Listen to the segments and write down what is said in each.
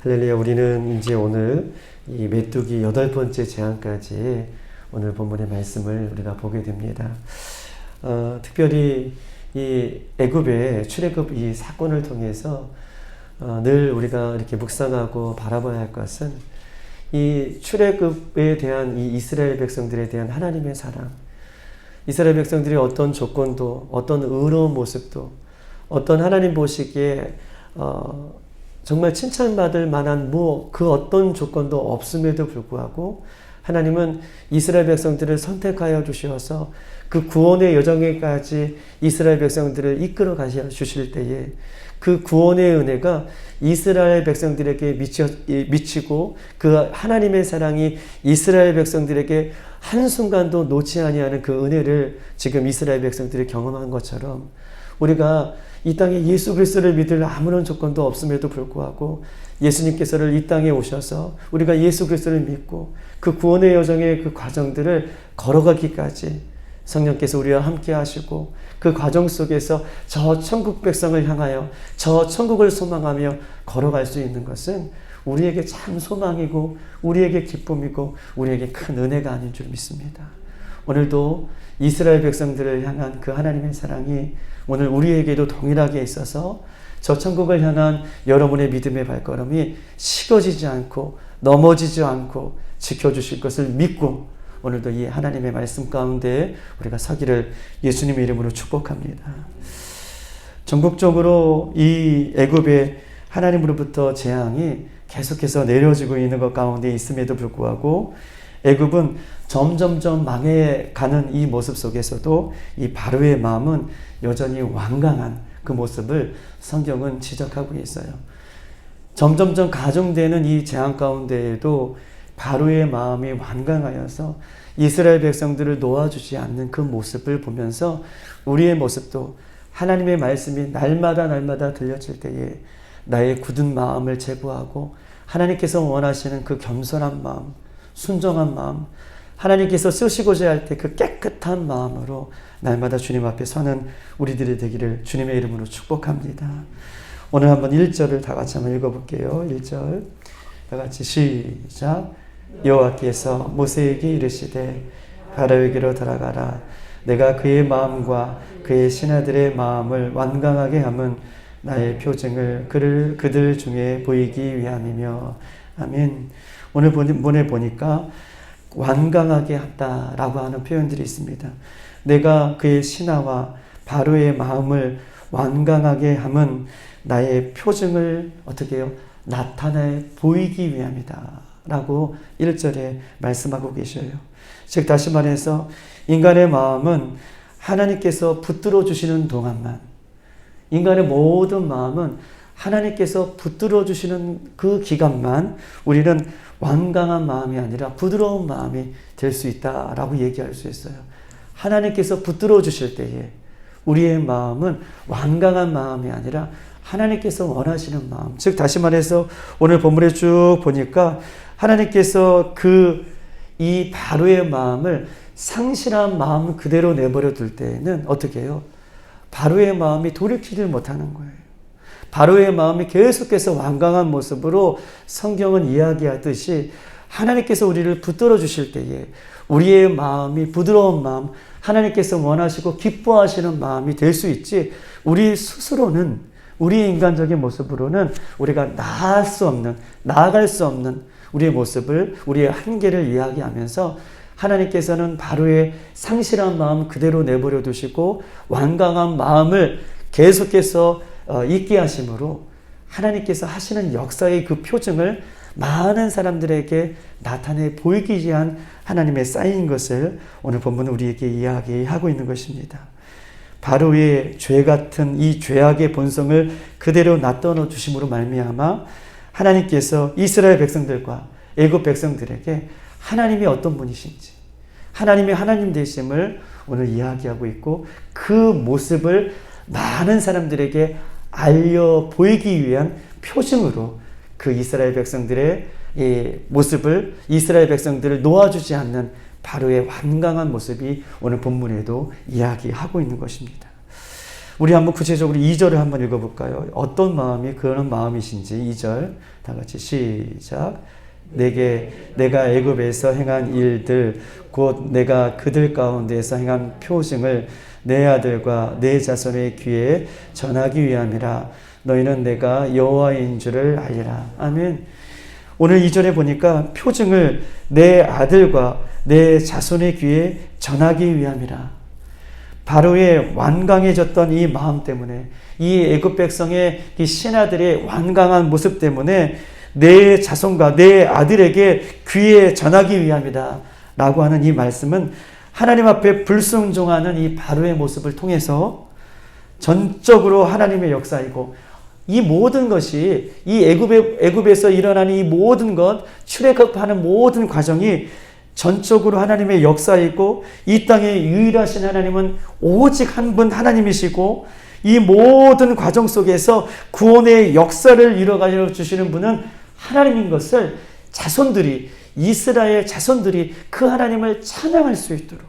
할렐루야. 우리는 이제 오늘 이 메뚜기 8번째 재앙까지 오늘 본문의 말씀을 우리가 보게 됩니다. 특별히 이 애굽의 출애굽 이 사건을 통해서 늘 우리가 이렇게 묵상하고 바라봐야 할 것은 이 출애굽에 대한 이 이스라엘 백성들에 대한 하나님의 사랑, 이스라엘 백성들이 어떤 조건도, 어떤 의로운 모습도, 어떤 하나님 보시기에 정말 칭찬받을 만한 그 어떤 조건도 없음에도 불구하고 하나님은 이스라엘 백성들을 선택하여 주셔서 그 구원의 여정에까지 이스라엘 백성들을 이끌어 가셔 주실 때에 그 구원의 은혜가 이스라엘 백성들에게 미치고 그 하나님의 사랑이 이스라엘 백성들에게 한순간도 놓지 아니하는 그 은혜를 지금 이스라엘 백성들이 경험한 것처럼 우리가 이 땅에 예수 그리스도를 믿을 아무런 조건도 없음에도 불구하고 예수님께서는 이 땅에 오셔서 우리가 예수 그리스도를 믿고 그 구원의 여정의 그 과정들을 걸어가기까지 성령께서 우리와 함께 하시고 그 과정 속에서 저 천국 백성을 향하여 저 천국을 소망하며 걸어갈 수 있는 것은 우리에게 참 소망이고 우리에게 기쁨이고 우리에게 큰 은혜가 아닌 줄 믿습니다. 오늘도 이스라엘 백성들을 향한 그 하나님의 사랑이 오늘 우리에게도 동일하게 있어서 저 천국을 향한 여러분의 믿음의 발걸음이 식어지지 않고 넘어지지 않고 지켜주실 것을 믿고 오늘도 이 하나님의 말씀 가운데 우리가 서기를 예수님의 이름으로 축복합니다. 전국적으로 이 애굽의 하나님으로부터 재앙이 계속해서 내려지고 있는 것 가운데 있음에도 불구하고 애굽은 점점점 망해가는 이 모습 속에서도 이 바로의 마음은 여전히 완강한 그 모습을 성경은 지적하고 있어요. 점점점 가중되는 이 재앙 가운데에도 바로의 마음이 완강하여서 이스라엘 백성들을 놓아주지 않는 그 모습을 보면서 우리의 모습도 하나님의 말씀이 날마다 들려질 때에 나의 굳은 마음을 제거하고 하나님께서 원하시는 그 겸손한 마음, 순정한 마음, 하나님께서 쓰시고자 할 때 그 깨끗한 마음으로 날마다 주님 앞에 서는 우리들이 되기를 주님의 이름으로 축복합니다. 오늘 한번 1절을 다 같이 한번 읽어볼게요. 1절 다 같이 시작. 여호와께서 모세에게 이르시되 바로에게로 돌아가라. 내가 그의 마음과 그의 신하들의 마음을 완강하게 함은 나의 표징을 그들 중에 보이기 위함이며. 아멘. 오늘 본문에 보니까 완강하게 한다라고 하는 표현들이 있습니다. 내가 그의 신하와 바로의 마음을 완강하게 함은 나의 표징을 어떻게 해요? 나타내 보이기 위함이다 라고 1절에 말씀하고 계셔요. 즉 다시 말해서 인간의 마음은 하나님께서 붙들어 주시는 동안만, 인간의 모든 마음은 하나님께서 붙들어 주시는 그 기간만 우리는 완강한 마음이 아니라 부드러운 마음이 될 수 있다라고 얘기할 수 있어요. 하나님께서 붙들어 주실 때에 우리의 마음은 완강한 마음이 아니라 하나님께서 원하시는 마음. 즉 다시 말해서 오늘 본문에 쭉 보니까 하나님께서 이 바로의 마음을 상실한 마음 그대로 내버려 둘 때에는 어떻게 해요? 바로의 마음이 돌이키질 못하는 거예요. 바로의 마음이 계속해서 완강한 모습으로 성경은 이야기하듯이 하나님께서 우리를 붙들어 주실 때에 우리의 마음이 부드러운 마음, 하나님께서 원하시고 기뻐하시는 마음이 될 수 있지, 우리 스스로는 우리 인간적인 모습으로는 우리가 나아갈 수 없는 우리의 모습을, 우리의 한계를 이야기하면서 하나님께서는 바로의 상실한 마음 그대로 내버려 두시고 완강한 마음을 계속해서 있게 하심으로 하나님께서 하시는 역사의 그 표징을 많은 사람들에게 나타내 보이기 위한 하나님의 사인인 것을 오늘 본문은 우리에게 이야기하고 있는 것입니다. 바로의 죄 같은 이 죄악의 본성을 그대로 놔떠놓 주심으로 말미암아 하나님께서 이스라엘 백성들과 애굽 백성들에게 하나님이 어떤 분이신지, 하나님의 하나님 되심을 오늘 이야기하고 있고 그 모습을 많은 사람들에게 알려 보이기 위한 표징으로 그 이스라엘 백성들의 모습을, 이스라엘 백성들을 놓아주지 않는 바로의 완강한 모습이 오늘 본문에도 이야기하고 있는 것입니다. 우리 한번 구체적으로 2절을 한번 읽어볼까요? 어떤 마음이 그런 마음이신지 2절 다 같이 시작. 내가 애굽에서 행한 일들 곧 내가 그들 가운데에서 행한 표징을 내 아들과 내 자손의 귀에 전하기 위함이라. 너희는 내가 여호와인 줄을 알리라. 아멘. 오늘 2절에 보니까 표징을 내 아들과 내 자손의 귀에 전하기 위함이라. 바로의 완강해졌던 이 마음 때문에, 이 애굽 백성의 이 신하들의 완강한 모습 때문에 내 자손과 내 아들에게 귀에 전하기 위함이다 라고 하는 이 말씀은 하나님 앞에 불순종하는 이 바로의 모습을 통해서 전적으로 하나님의 역사이고, 이 모든 것이 이 애굽에서 일어나는 이 모든 것, 출애굽하는 모든 과정이 전적으로 하나님의 역사이고, 이 땅에 유일하신 하나님은 오직 한 분 하나님이시고, 이 모든 과정 속에서 구원의 역사를 이뤄가려 주시는 분은 하나님인 것을 자손들이, 이스라엘 자손들이 그 하나님을 찬양할 수 있도록,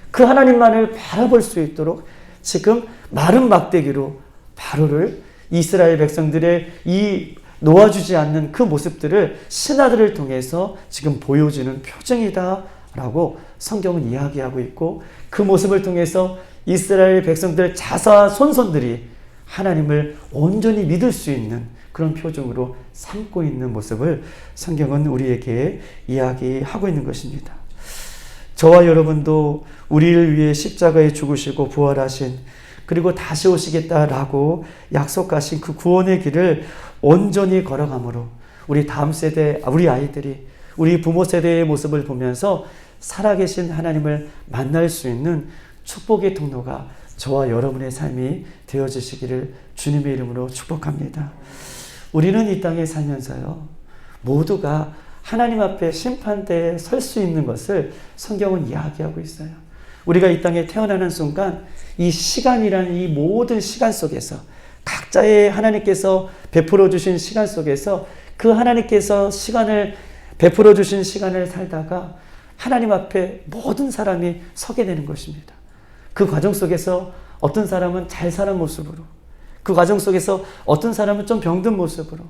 그 하나님만을 바라볼 수 있도록 지금 마른 막대기로 바로를, 이스라엘 백성들의 이 놓아주지 않는 그 모습들을 신하들을 통해서 지금 보여주는 표징이다 라고 성경은 이야기하고 있고, 그 모습을 통해서 이스라엘 백성들 자사 손손들이 하나님을 온전히 믿을 수 있는 그런 표징으로 삼고 있는 모습을 성경은 우리에게 이야기하고 있는 것입니다. 저와 여러분도 우리를 위해 십자가에 죽으시고 부활하신, 그리고 다시 오시겠다라고 약속하신 그 구원의 길을 온전히 걸어가므로 우리 다음 세대, 우리 아이들이 우리 부모 세대의 모습을 보면서 살아계신 하나님을 만날 수 있는 축복의 통로가 저와 여러분의 삶이 되어지시기를 주님의 이름으로 축복합니다. 우리는 이 땅에 살면서요, 모두가 하나님 앞에 심판대에 설 수 있는 것을 성경은 이야기하고 있어요. 우리가 이 땅에 태어나는 순간 이 시간이라는 이 모든 시간 속에서, 각자의 하나님께서 베풀어 주신 시간 속에서 그 하나님께서 시간을 베풀어 주신 시간을 살다가 하나님 앞에 모든 사람이 서게 되는 것입니다. 그 과정 속에서 어떤 사람은 잘 사는 모습으로, 그 과정 속에서 어떤 사람은 좀 병든 모습으로,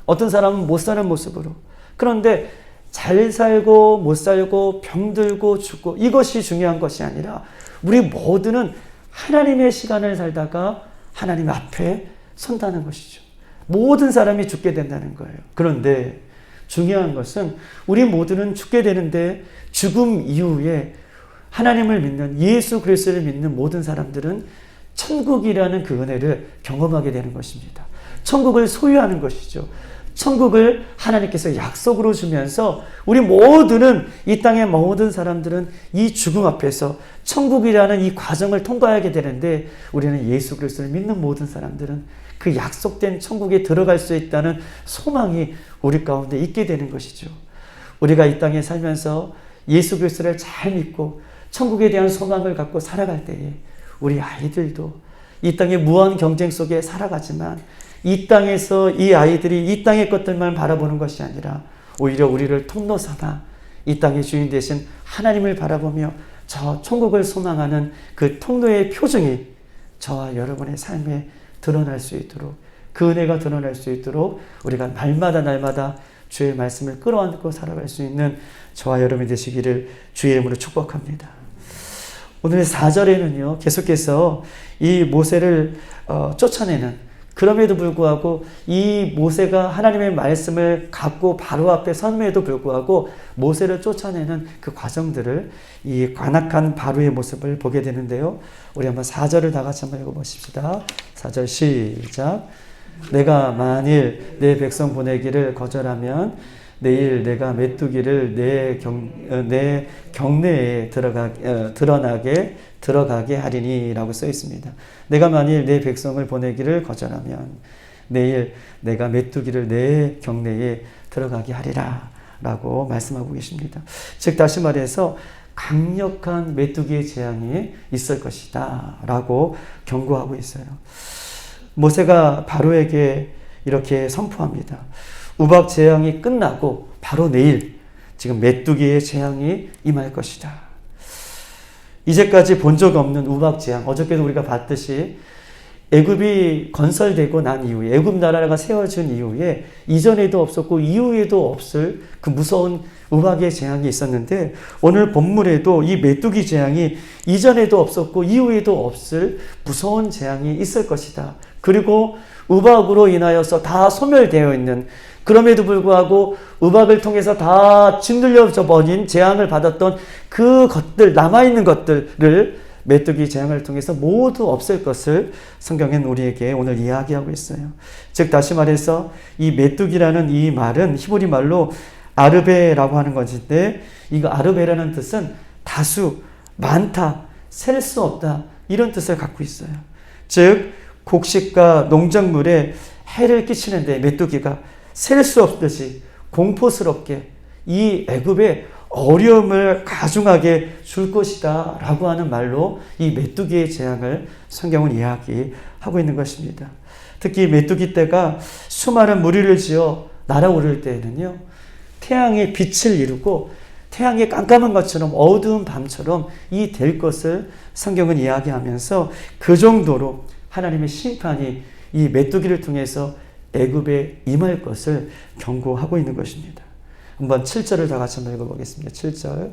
어떤 사람은 못 사는 모습으로. 그런데 잘 살고 못 살고 병들고 죽고 이것이 중요한 것이 아니라 우리 모두는 하나님의 시간을 살다가 하나님 앞에 선다는 것이죠. 모든 사람이 죽게 된다는 거예요. 그런데 중요한 것은 우리 모두는 죽게 되는데, 죽음 이후에 하나님을 믿는, 예수 그리스도를 믿는 모든 사람들은 천국이라는 그 은혜를 경험하게 되는 것입니다. 천국을 소유하는 것이죠. 천국을 하나님께서 약속으로 주면서 우리 모두는, 이 땅의 모든 사람들은 이 죽음 앞에서 천국이라는 이 과정을 통과하게 되는데, 우리는 예수 그리스도를 믿는 모든 사람들은 그 약속된 천국에 들어갈 수 있다는 소망이 우리 가운데 있게 되는 것이죠. 우리가 이 땅에 살면서 예수 그리스도를 잘 믿고 천국에 대한 소망을 갖고 살아갈 때에 우리 아이들도 이 땅의 무한 경쟁 속에 살아가지만, 이 땅에서 이 아이들이 이 땅의 것들만 바라보는 것이 아니라 오히려 우리를 통로 삼아 이 땅의 주인 되신 하나님을 바라보며 저 천국을 소망하는 그 통로의 표징이 저와 여러분의 삶에 드러날 수 있도록, 그 은혜가 드러날 수 있도록 우리가 날마다 주의 말씀을 끌어안고 살아갈 수 있는 저와 여러분이 되시기를 주의 이름으로 축복합니다. 오늘 4절에는요, 계속해서 이 모세를 쫓아내는, 그럼에도 불구하고 이 모세가 하나님의 말씀을 갖고 바로 앞에 선임에도 불구하고 모세를 쫓아내는 그 과정들을, 이 관악한 바로의 모습을 보게 되는데요. 우리 한번 4절을 다 같이 한번 읽어보십시다. 4절 시작. 내가 만일 내 백성 보내기를 거절하면 내일 내가 메뚜기를 내 경내에 들어가게 하리니 라고 써 있습니다. 내가 만일 내 백성을 보내기를 거절하면 내일 내가 메뚜기를 내 경내에 들어가게 하리라 라고 말씀하고 계십니다. 즉 다시 말해서 강력한 메뚜기의 재앙이 있을 것이다 라고 경고하고 있어요. 모세가 바로에게 이렇게 선포합니다. 우박 재앙이 끝나고 바로 내일 지금 메뚜기의 재앙이 임할 것이다. 이제까지 본 적 없는 우박 재앙, 어저께도 우리가 봤듯이 애굽이 건설되고 난 이후에, 애굽 나라가 세워진 이후에 이전에도 없었고 이후에도 없을 그 무서운 우박의 재앙이 있었는데, 오늘 본문에도 이 메뚜기 재앙이 이전에도 없었고 이후에도 없을 무서운 재앙이 있을 것이다. 그리고 우박으로 인하여서 다 소멸되어 있는, 그럼에도 불구하고 우박을 통해서 다 짓눌려져 버린, 재앙을 받았던 그 것들, 남아있는 것들을 메뚜기 재앙을 통해서 모두 없앨 것을 성경은 우리에게 오늘 이야기하고 있어요. 즉 다시 말해서 이 메뚜기라는 이 말은 히브리 말로 아르베라고 하는 것인데, 이거 아르베라는 뜻은 다수, 많다, 셀 수 없다, 이런 뜻을 갖고 있어요. 즉 곡식과 농작물에 해를 끼치는데 메뚜기가 셀 수 없듯이 공포스럽게 이 애굽에 어려움을 가중하게 줄 것이다 라고 하는 말로 이 메뚜기의 재앙을 성경은 이야기하고 있는 것입니다. 특히 메뚜기 떼가 수많은 무리를 지어 날아오를 때에는요, 태양의 빛을 이루고 태양의 깜깜한 것처럼, 어두운 밤처럼 이 될 것을 성경은 이야기하면서 그 정도로 하나님의 심판이 이 메뚜기를 통해서 애굽에 임할 것을 경고하고 있는 것입니다. 한번 7절을 다 같이 한번 읽어보겠습니다. 7절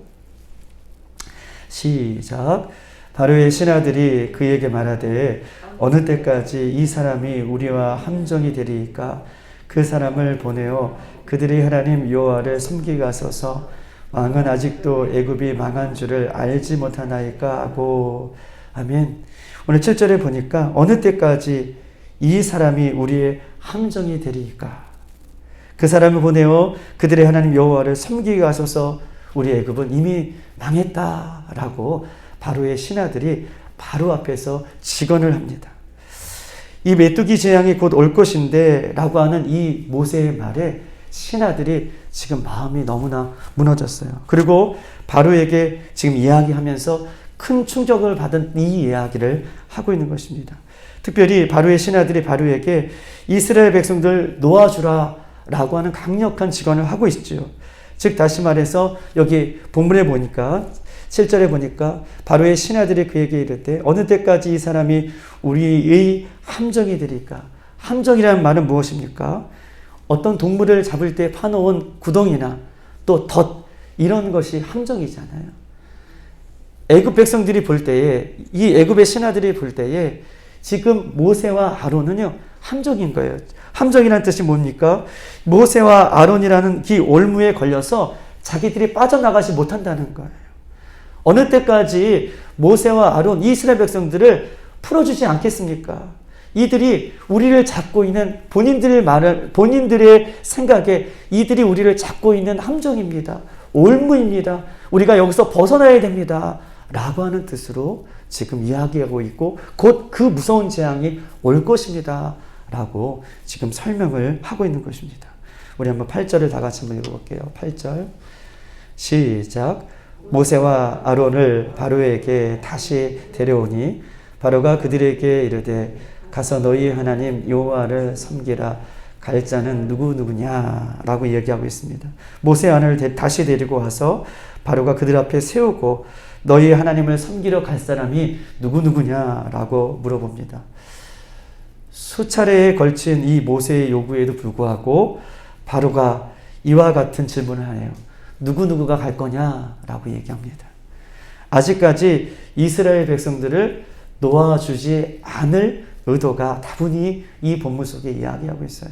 시작. 바로의 신하들이 그에게 말하되 어느 때까지 이 사람이 우리와 함정이 되리이까? 그 사람을 보내어 그들이 하나님 여호와를 섬기게 하소서. 왕은 아직도 애굽이 망한 줄을 알지 못하나이까 하고. 아멘. 오늘 7절에 보니까 어느 때까지 이 사람이 우리의 함정이 되리이까? 그 사람을 보내어 그들의 하나님 여호와를 섬기게 하소서. 우리 애굽은 이미 망했다라고 바로의 신하들이 바로 앞에서 직언을 합니다. 이 메뚜기 재앙이 곧 올 것인데 라고 하는 이 모세의 말에 신하들이 지금 마음이 너무나 무너졌어요. 그리고 바로에게 지금 이야기하면서 큰 충격을 받은 이 이야기를 하고 있는 것입니다. 특별히 바로의 신하들이 바로에게 이스라엘 백성들 놓아주라 라고 하는 강력한 직언을 하고 있죠. 즉 다시 말해서 여기 본문에 보니까 7절에 보니까 바로의 신하들이 그에게 이르되 어느 때까지 이 사람이 우리의 함정이 되리까? 함정이라는 말은 무엇입니까? 어떤 동물을 잡을 때 파놓은 구덩이나 또 덫, 이런 것이 함정이잖아요. 애굽 백성들이 볼 때에, 이 애굽의 신하들이 볼 때에 지금 모세와 아론은요 함정인 거예요. 함정이라는 뜻이 뭡니까? 모세와 아론이라는 이 올무에 걸려서 자기들이 빠져나가지 못한다는 거예요. 어느 때까지 모세와 아론, 이스라엘 백성들을 풀어주지 않겠습니까? 이들이 우리를 잡고 있는, 본인들의 생각에 이들이 우리를 잡고 있는 함정입니다. 올무입니다. 우리가 여기서 벗어나야 됩니다. 라고 하는 뜻으로 지금 이야기하고 있고, 곧 그 무서운 재앙이 올 것입니다. 라고 지금 설명을 하고 있는 것입니다. 우리 한번 8절을 다 같이 한번 읽어볼게요. 8절 시작. 모세와 아론을 바로에게 다시 데려오니 바로가 그들에게 이르되 가서 너희 하나님 여호와를 섬기라. 갈 자는 누구냐 라고 얘기하고 있습니다. 모세 아론을 다시 데리고 와서 바로가 그들 앞에 세우고 너희 하나님을 섬기러 갈 사람이 누구냐 라고 물어봅니다. 수차례에 걸친 이 모세의 요구에도 불구하고 바로가 이와 같은 질문을 하네요. 누구가 갈 거냐라고 얘기합니다. 아직까지 이스라엘 백성들을 놓아주지 않을 의도가 다분히 이 본문 속에 이야기하고 있어요.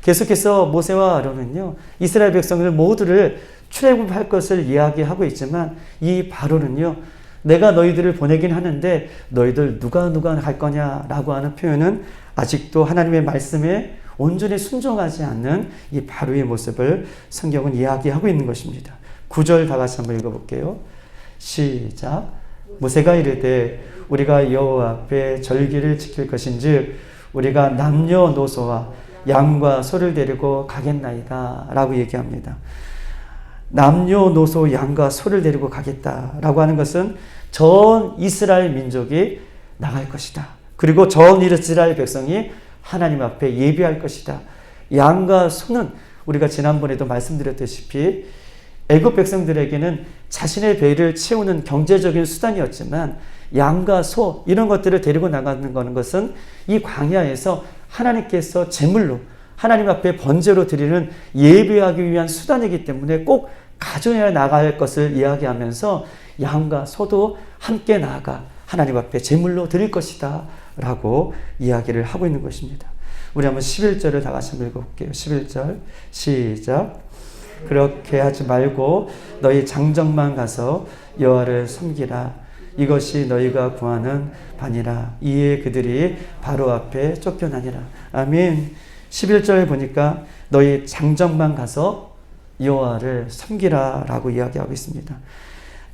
계속해서 모세와 아론은요, 이스라엘 백성들 모두를 출애굽할 것을 이야기하고 있지만 이 바로는요, 내가 너희들을 보내긴 하는데 너희들 누가 갈 거냐라고 하는 표현은 아직도 하나님의 말씀에 온전히 순종하지 않는 이 바로의 모습을 성경은 이야기하고 있는 것입니다. 9절 다 같이 한번 읽어볼게요. 시작. 모세가 이르되 우리가 여호와 앞에 절기를 지킬 것인즉 우리가 남녀노소와 양과 소를 데리고 가겠나이다 라고 얘기합니다. 남녀노소 양과 소를 데리고 가겠다라고 하는 것은 전 이스라엘 민족이 나갈 것이다. 그리고 전 이스라엘 백성이 하나님 앞에 예비할 것이다. 양과 소는 우리가 지난번에도 말씀드렸다시피 애굽 백성들에게는 자신의 배를 채우는 경제적인 수단이었지만 양과 소 이런 것들을 데리고 나가는 것은 이 광야에서 하나님께서 제물로 하나님 앞에 번제로 드리는 예배하기 위한 수단이기 때문에 꼭 가져야 나갈 것을 이야기하면서 양과 소도 함께 나아가 하나님 앞에 제물로 드릴 것이다 라고 이야기를 하고 있는 것입니다. 우리 한번 11절을 다 같이 한번 읽어볼게요. 11절 시작. 그렇게 하지 말고 너희 장정만 가서 여호와를 섬기라. 이것이 너희가 구하는 바니라. 이에 그들이 바로 앞에 쫓겨나니라. 아멘. 11절에 보니까 너희 장정만 가서 여호와를 섬기라 라고 이야기하고 있습니다.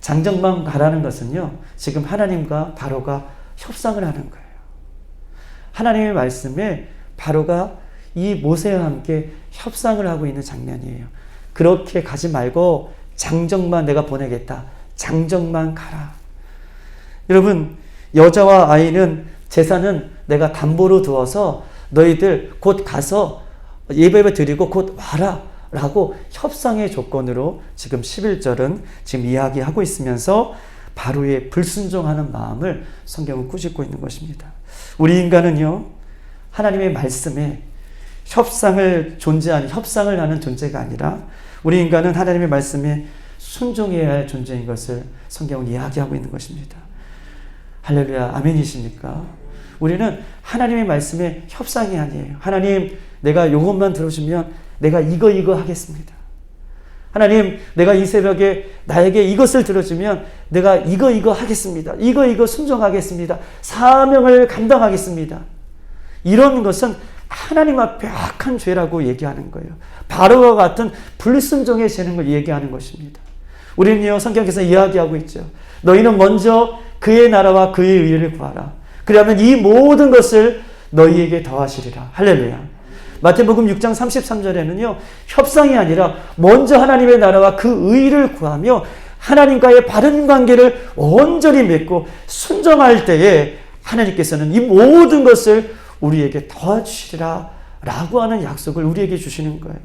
장정만 가라는 것은요, 지금 하나님과 바로가 협상을 하는 거예요. 하나님의 말씀에 바로가 이 모세와 함께 협상을 하고 있는 장면이에요. 그렇게 가지 말고 장정만 내가 보내겠다. 장정만 가라. 여러분, 여자와 아이는 재산은 내가 담보로 두어서 너희들 곧 가서 예배 드리고 곧 와라 라고 협상의 조건으로 지금 11절은 지금 이야기하고 있으면서 바로의 불순종하는 마음을 성경은 꾸짖고 있는 것입니다. 우리 인간은요, 하나님의 말씀에 협상을 하는 존재가 아니라 우리 인간은 하나님의 말씀에 순종해야 할 존재인 것을 성경은 이야기하고 있는 것입니다. 할렐루야, 아멘이십니까? 우리는 하나님의 말씀에 협상이 아니에요. 하나님, 내가 이것만 들어주면 내가 이거 하겠습니다. 하나님, 내가 이 새벽에 나에게 이것을 들어주면 내가 이거 하겠습니다. 이거 순종하겠습니다. 사명을 감당하겠습니다. 이런 것은 하나님 앞에 악한 죄라고 얘기하는 거예요. 바로와 같은 불순종의 죄는 걸 얘기하는 것입니다. 우리는요, 성경에서 이야기하고 있죠. 너희는 먼저 그의 나라와 그의 의를 구하라. 그러면 이 모든 것을 너희에게 더하시리라. 할렐루야. 마태복음 6장 33절에는요, 협상이 아니라 먼저 하나님의 나라와 그 의를 구하며 하나님과의 바른 관계를 온전히 맺고 순종할 때에 하나님께서는 이 모든 것을 우리에게 더해주시리라 라고 하는 약속을 우리에게 주시는 거예요.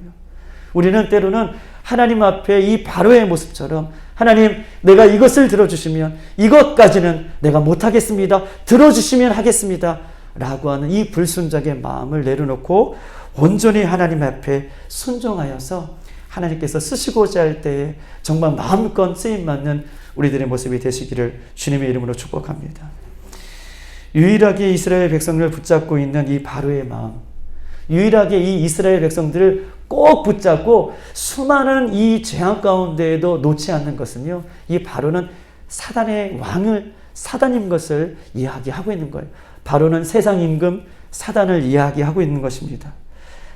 우리는 때로는 하나님 앞에 이 바로의 모습처럼 하나님, 내가 이것을 들어주시면 이것까지는 내가 못하겠습니다. 들어주시면 하겠습니다 라고 하는 이 불순종의 마음을 내려놓고 온전히 하나님 앞에 순종하여서 하나님께서 쓰시고자 할 때에 정말 마음껏 쓰임받는 우리들의 모습이 되시기를 주님의 이름으로 축복합니다. 유일하게 이스라엘 백성을 붙잡고 있는 이 바로의 마음, 유일하게 이 이스라엘 백성들을 꼭 붙잡고 수많은 이 재앙 가운데에도 놓지 않는 것은요, 이 바로는 사단의 왕을, 사단인 것을 이야기하고 있는 거예요. 바로는 세상 임금 사단을 이야기하고 있는 것입니다.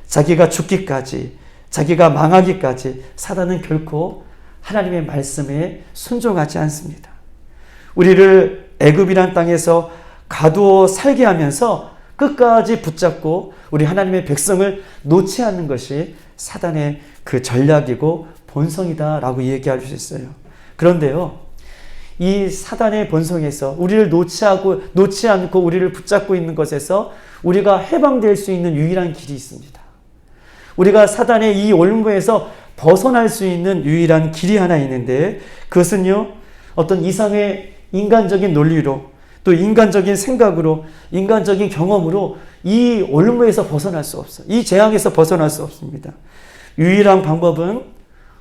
자기가 죽기까지, 자기가 망하기까지 사단은 결코 하나님의 말씀에 순종하지 않습니다. 우리를 애굽이란 땅에서 가두어 살게 하면서 끝까지 붙잡고 우리 하나님의 백성을 놓지 않는 것이 사단의 그 전략이고 본성이다라고 얘기할 수 있어요. 그런데요, 이 사단의 본성에서 우리를 놓지 않고 우리를 붙잡고 있는 것에서 우리가 해방될 수 있는 유일한 길이 있습니다. 우리가 사단의 이 올무에서 벗어날 수 있는 유일한 길이 하나 있는데, 그것은요, 어떤 이상의 인간적인 논리로 또 인간적인 생각으로 인간적인 경험으로 이 올무에서 벗어날 수 없어요. 이 재앙에서 벗어날 수 없습니다. 유일한 방법은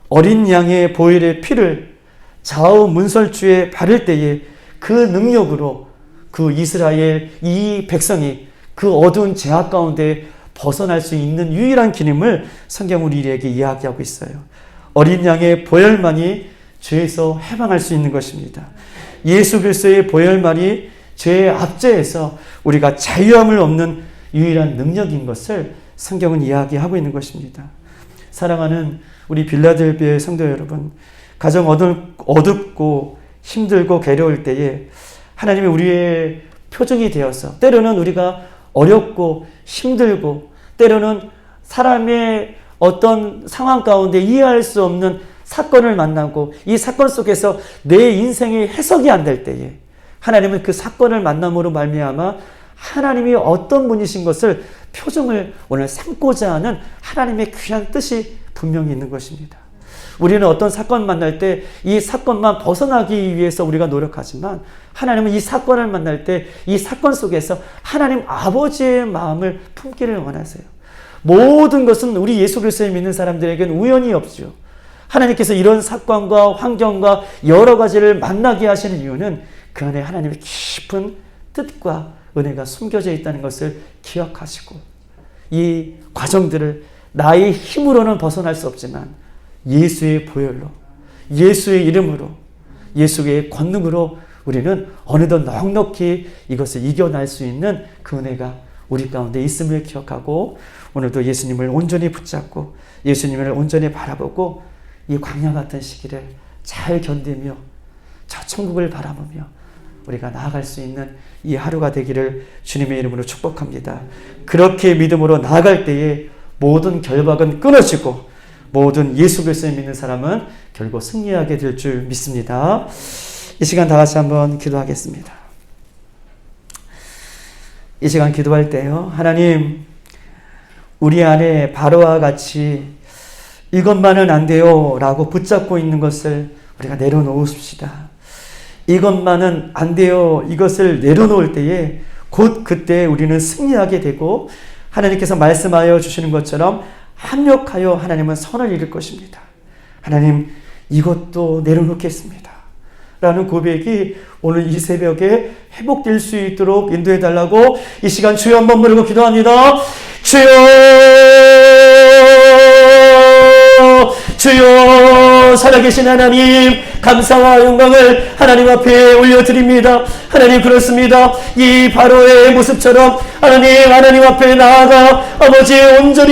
어린 양의 보혈의 피를 좌우 문설주에 바를 때에 그 능력으로 그 이스라엘 이 백성이 그 어두운 죄악 가운데 벗어날 수 있는 유일한 길임을 성경은 우리에게 이야기하고 있어요. 어린 양의 보혈만이 죄에서 해방할 수 있는 것입니다. 예수 그리스도의 보혈만이 죄의 압제에서 우리가 자유함을 얻는 유일한 능력인 것을 성경은 이야기하고 있는 것입니다. 사랑하는 우리 빌라델비아의 성도 여러분, 가정 어둡고 힘들고 괴로울 때에 하나님이 우리의 표정이 되어서, 때로는 우리가 어렵고 힘들고 때로는 사람의 어떤 상황 가운데 이해할 수 없는 사건을 만나고 이 사건 속에서 내 인생의 해석이 안 될 때에 하나님은 그 사건을 만남으로 말미암아 하나님이 어떤 분이신 것을 표정을 오늘 삼고자 하는 하나님의 귀한 뜻이 분명히 있는 것입니다. 우리는 어떤 사건 만날 때 이 사건만 벗어나기 위해서 우리가 노력하지만 하나님은 이 사건을 만날 때 이 사건 속에서 하나님 아버지의 마음을 품기를 원하세요. 모든 것은 우리 예수 그리스도를 믿는 사람들에게는 우연이 없죠. 하나님께서 이런 사건과 환경과 여러 가지를 만나게 하시는 이유는 그 안에 하나님의 깊은 뜻과 은혜가 숨겨져 있다는 것을 기억하시고, 이 과정들을 나의 힘으로는 벗어날 수 없지만 예수의 보혈로, 예수의 이름으로, 예수의 권능으로 우리는 어느덧 넉넉히 이것을 이겨낼 수 있는 그 은혜가 우리 가운데 있음을 기억하고, 오늘도 예수님을 온전히 붙잡고 예수님을 온전히 바라보고 이 광야 같은 시기를 잘 견디며 저 천국을 바라보며 우리가 나아갈 수 있는 이 하루가 되기를 주님의 이름으로 축복합니다. 그렇게 믿음으로 나아갈 때에 모든 결박은 끊어지고 모든 예수 그리스도를 믿는 사람은 결국 승리하게 될 줄 믿습니다. 이 시간 다 같이 한번 기도하겠습니다. 이 시간 기도할 때요, 하나님, 우리 안에 바로와 같이 이것만은 안 돼요 라고 붙잡고 있는 것을 우리가 내려놓읍시다. 이것만은 안 돼요, 이것을 내려놓을 때에 곧 그때 우리는 승리하게 되고 하나님께서 말씀하여 주시는 것처럼 합력하여 하나님은 선을 이룰 것입니다. 하나님, 이것도 내려놓겠습니다 라는 고백이 오늘 이 새벽에 회복될 수 있도록 인도해 달라고 이 시간 주여 한번 부르고 기도합니다. 주여, 주여, 살아계신 하나님, 감사와 영광을 하나님 앞에 올려드립니다. 하나님, 그렇습니다. 이 바로의 모습처럼 하나님 앞에 나아가 아버지의 온전히